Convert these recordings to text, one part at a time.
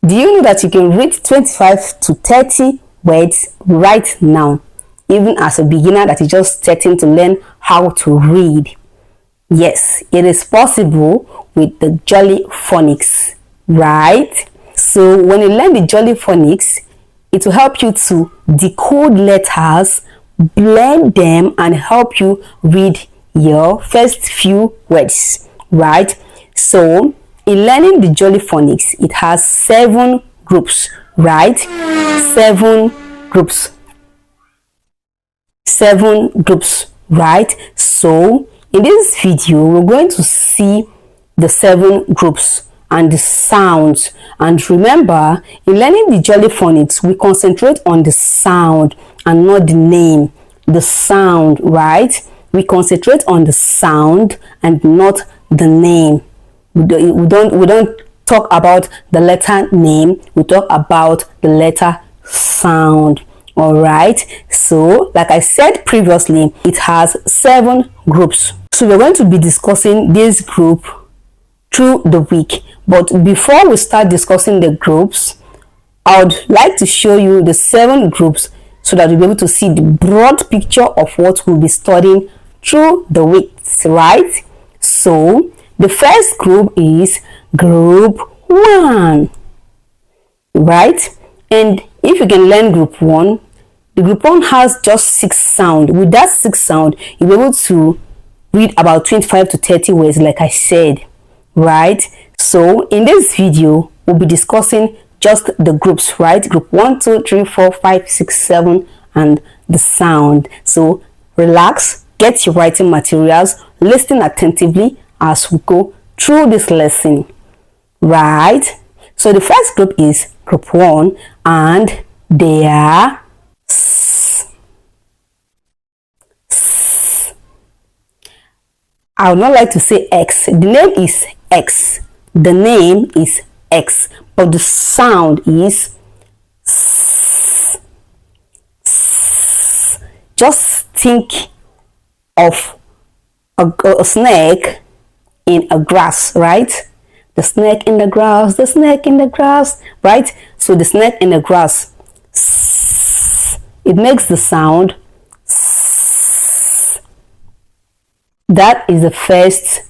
Do you know that you can read 25 to 30 words right now, even as a beginner that is just starting to learn how to read? Yes, it is possible with the Jolly Phonics, right? So when you learn the Jolly Phonics, it will help you to decode letters, blend them, and help you read your first few words, right? So in learning the Jolly Phonics, it has 7 groups, right? 7 groups. 7 groups, right? So in this video, we're going to see the 7 groups and the sounds. And remember, in learning the Jolly Phonics, we concentrate on the sound and not the name. The sound, right? We concentrate on the sound and not the name. We don't talk about the letter name. We talk about the letter sound. All right, so like I said previously, it has 7 groups. So we're going to be discussing this group through the week. But before we start discussing the groups, I would like to show you the 7 groups so that you'll be able to see the broad picture of what we'll be studying through the weeks, right? So the first group is group 1, right? And if you can learn group 1, the group 1 has just 6 sounds. With that 6 sound, you'll be able to read about 25 to 30 words, like I said, right? So in this video, we'll be discussing just the groups, right? Group 1, 2, 3, 4, 5, 6, 7, and the sound. So relax, get your writing materials, listen attentively as we go through this lesson, right? So the first group is group 1, and they are S. I would not like to say X. The name is X. The name is X, but the sound is S. S. Just think of a snake in a grass, right? The snake in the grass, the snake in the grass, right? So the snake in the grass, S, it makes the sound S. That is the first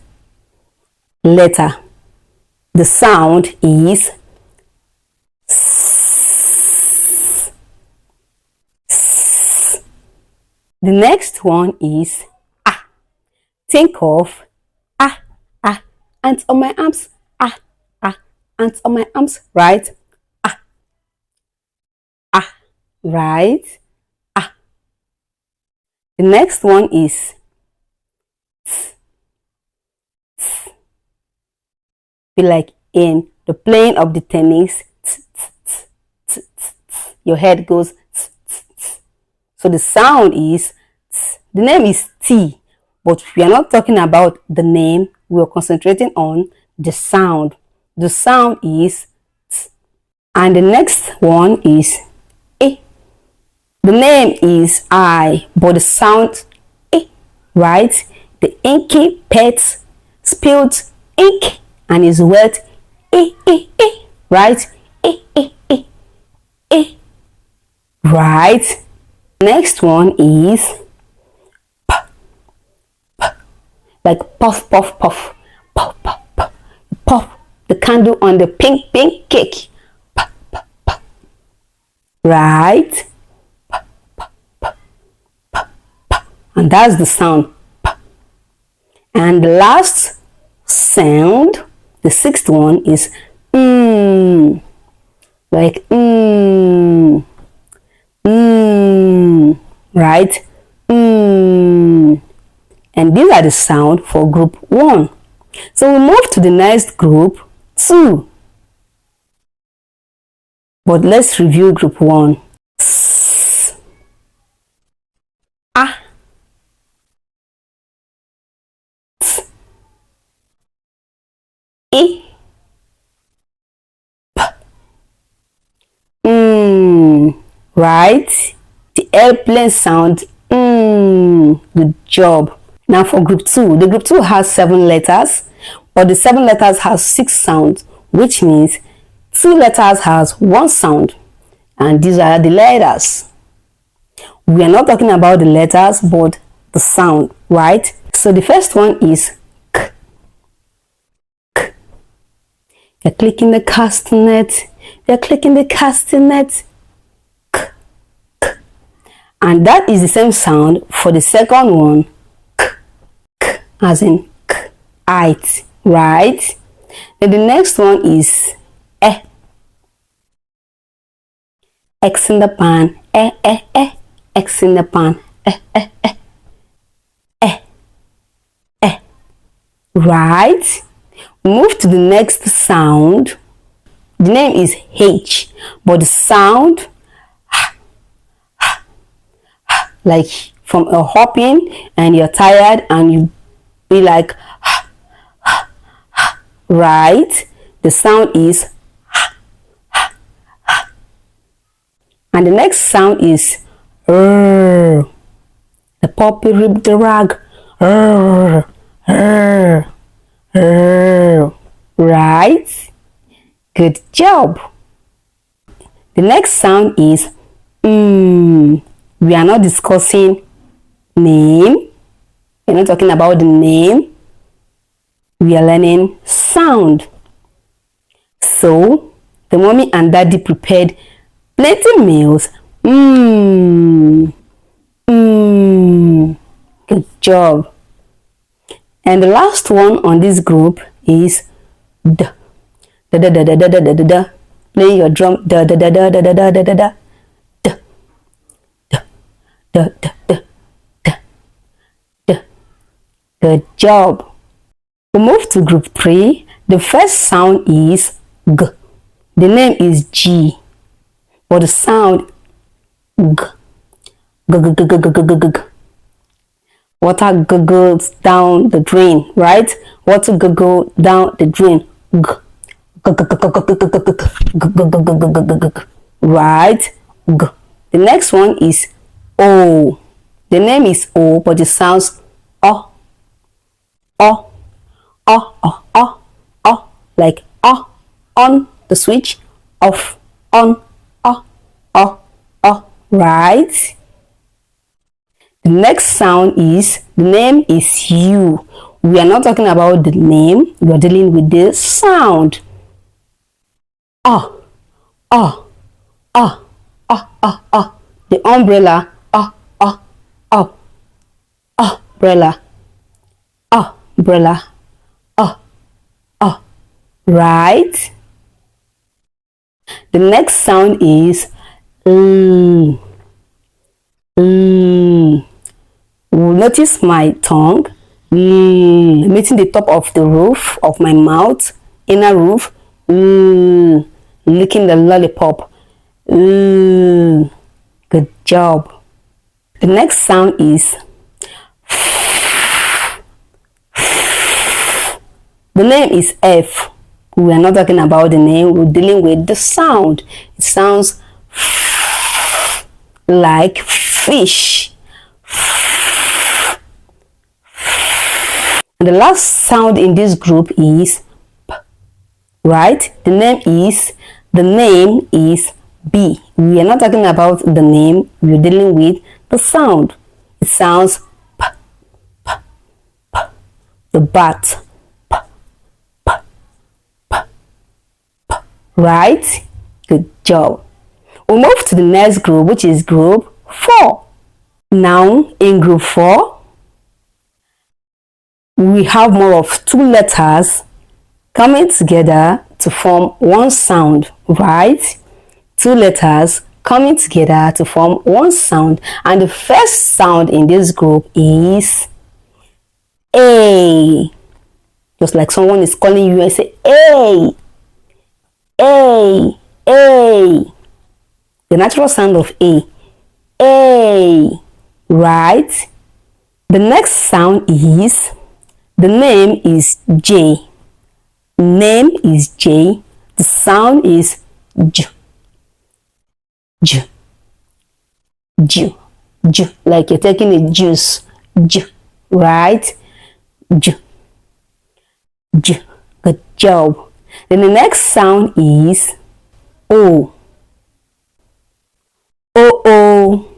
letter. The sound is S. S. The next one is A. Think of ants on my arms, ants on my arms, right? Right? The next one is T. T. Be like in the playing of the tennis, T, T, T, T, T, T. Your head goes T, T, T. So the sound is T. The name is T, but we are not talking about the name. We are concentrating on the sound. The sound is T. And the next one is A. The name is I, but the sound A, right? The inky pet spilled ink and is wet A, right? A, right? Next one is P, P, like puff, puff, puff, puff, puff, puff, puff the candle on the pink cake, P, P, P, right? And that's the sound P. And the last sound, the 6th one, is like right? And these are the sound for group 1. So we move to the next group 2. But let's review group 1. S, A, E, P, right? The airplane sound, good job. Now for group 2, the group 2 has 7 letters, but the 7 letters has 6 sounds, which means Two letters has one sound, and these are the letters. We are not talking about the letters but the sound, right? So the first one is k. K. You're clicking the castanet. You're clicking the castanet. K. K. And that is the same sound for the second one, k. K, as in k, it, right? Then the next one is eh. X in the pan, eh, eh, eh. X in the pan, eh, eh, eh. Eh, eh. Right? Move to the next sound. The name is H, but the sound, like from a hopping and you're tired and you be like, right? The sound is, and the next sound is the puppy ripped the rag, right? Good job. The next sound is we are not discussing name. We're not talking about the name. We are learning sound. So the mommy and daddy prepared plenty meals. Good job. And the last one on this group is d. Da da da da da da da da da. Play your drum. Da da da da da da da da da da. Da da da da da da da. Good job. We move to group 3. The first sound is g. The name is G, but the sound g. G g g g g g g g. Water gurgles down the drain, right? Water gurgle down the drain. G. Right? G. The next one is O. The name is O, but it sounds O. O. O. O. O. O. Like O. On the switch. Off. On. O. O. O. Right? The next sound is, the name is U. We are not talking about the name, we are dealing with the sound. Oh, oh, oh, oh, oh, oh. The umbrella, oh, oh, oh, umbrella, umbrella, oh, oh, right? The next sound is Notice my tongue meeting the top of the roof of my mouth, inner roof, licking the lollipop. Good job. The next sound is the name is F. We are not talking about the name, we're dealing with the sound. It sounds like fish. And the last sound in this group is P, right? The name is B. We are not talking about the name, we're dealing with the sound. It sounds P, P, P. The bat. P, P, P, P. Right? Good job. We'll move to the next group, which is group 4. Now, in group 4, we have more of 2 letters coming together to form one sound, right? 2 letters coming together to form one sound. And the first sound in this group is A. Just like someone is calling you and say, A, A, A. The natural sound of A, right? The next sound is, the name is J. Name is J. The sound is J. J. J. J. Like you're taking a juice. J. Right? J. J. Good job. Then the next sound is O. O, O,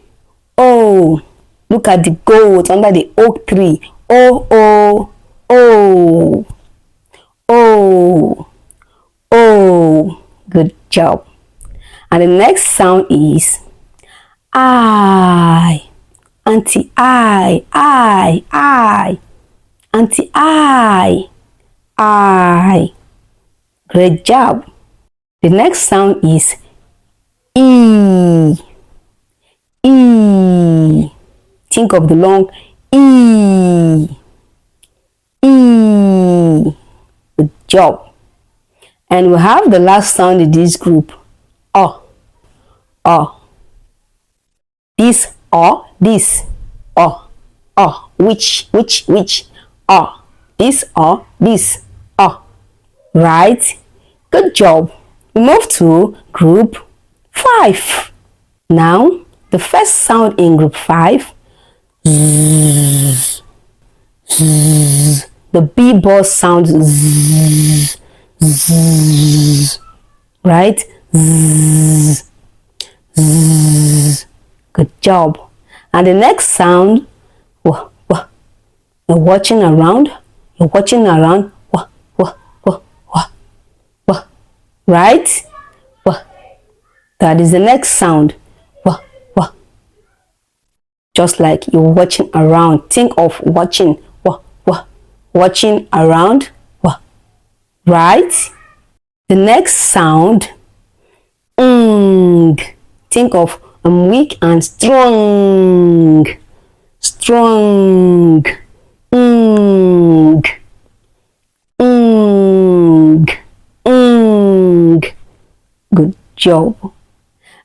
O. Look at the goat under the oak tree. O, O, O. O, O. Good job. And the next sound is I. Auntie I. Auntie I. Great job. The next sound is E. E. Think of the long E. E. Good job. And we have the last sound in this group. O. O. This or this. O. O. Which. O. This or this. O. Right? Good job. We move to group 5. Now, the first sound in group 5, zzz, zzz. The B boss sound, zzz, zzz, right? Zzz, zzz. Good job. And the next sound, wah, wah. You're watching around. Wah, wah, wah, wah, wah. Right? Wah. That is the next sound. Wah, wah. Just like you're watching around. Think of watching. Wah, wah. Watching around. Wah. Right? The next sound. Ng. Think of I'm weak and strong. Strong. Ng. Ng. Ng. Good job.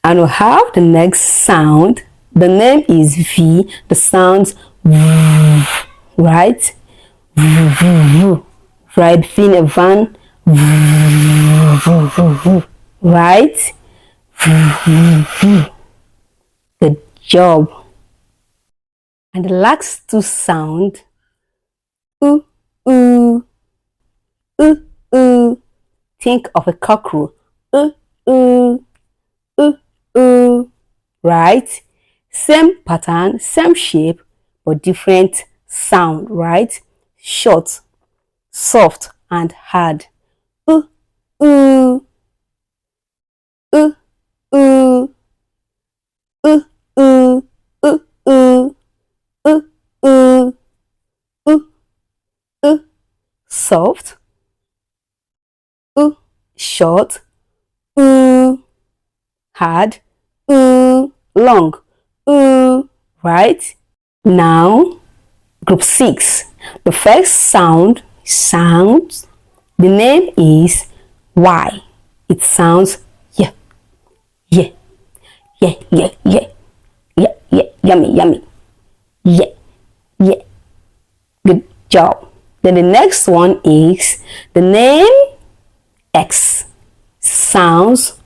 And we have the next sound. The name is V. The sounds V, right? V, right? V in a van. V, right? V. Good job. And the last two sound. Ooh, ooh, ooh, ooh. Think of a cockerel. Ooh, ooh, ooh, ooh. Right? Same pattern, same shape, but different sound, right? Short, soft, and hard. Ooh, ooh, ooh, ooh, ooh, ooh, ooh, ooh, ooh, ooh, ooh, ooh. Soft, ooh, short, ooh, hard, ooh, long, ooh, right? Now, group 6. The first sound, the name is Y. It sounds yeah, yeah, yeah, yeah, yeah, yeah, yeah, yummy, yummy, yeah, yeah. Good job. Then the next one is the name X. Sounds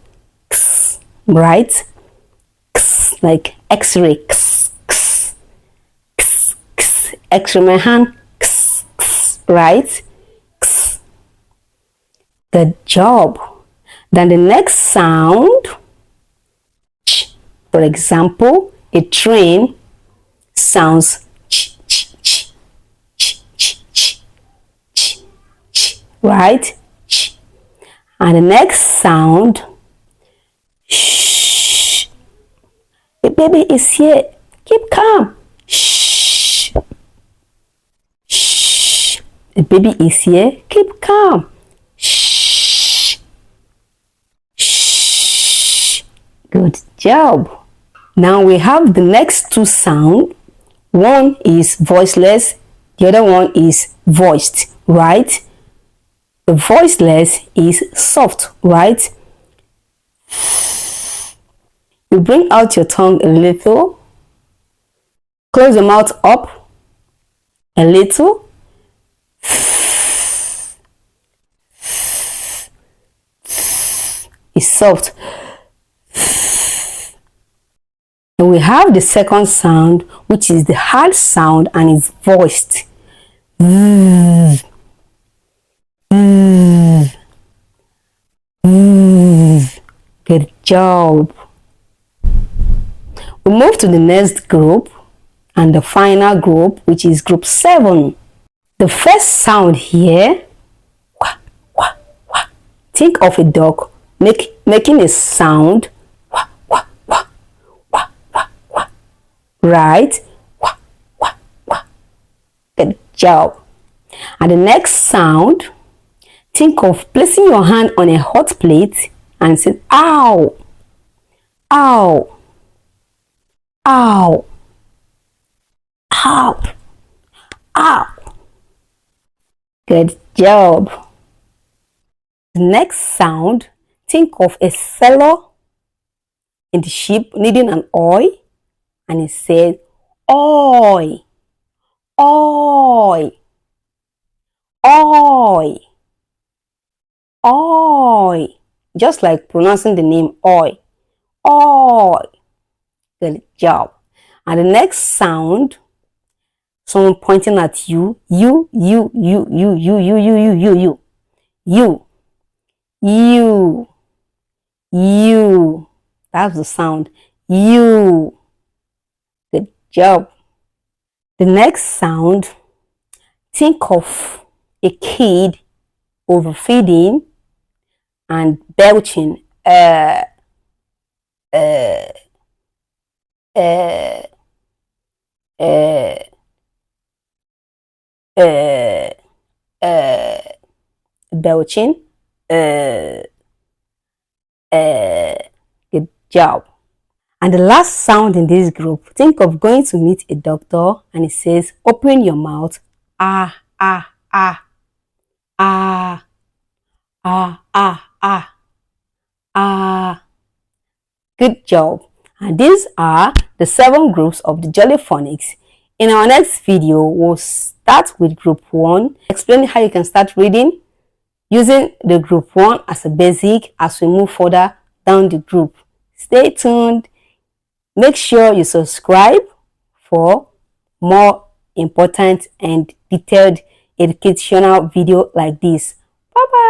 X, right? X, like X-ray. X, X, X, X. X-ray my hand. X, X, right? X. Good job. Then the next sound, ch. For example, a train sounds ch, ch, ch, ch, ch, ch, ch, ch, right? Ch. And the next sound, shh. The baby is here. Keep calm. Shh. Shh. The baby is here. Keep calm. Shh. Shh. Good job. Now we have the next two sounds. One is voiceless. The other one is voiced, right? The voiceless is soft, right? You bring out your tongue a little. Close the mouth up a little. It's soft. And we have the second sound, which is the hard sound and is voiced. Good job. We move to the next group and the final group, which is group 7. The first sound here, wah, wah, wah. Think of a dog making a sound, wah, wah, wah, wah, wah, wah. Right? Wah, wah, wah. Good job. And the next sound, think of placing your hand on a hot plate and say, ow, ow, ow, ow, ow. Good job. The next sound, think of a sailor in the ship needing an oar, and it says, oi, oi, oi, oi. Just like pronouncing the name oi, oi. Good job. And the next sound, someone pointing at you, you, that's the sound, you. Good job. The next sound, think of a kid overfeeding and belching, belching, good job. And the last sound in this group, think of going to meet a doctor and it says, open your mouth, ah, ah, ah, ah, ah, ah, ah, ah. Good job. And these are the 7 groups of the Jolly Phonics. In our next video, we'll start with group 1, explaining how you can start reading using the group 1 as a basic as we move further down the group. Stay tuned. Make sure you subscribe for more important and detailed educational video like this. Bye bye.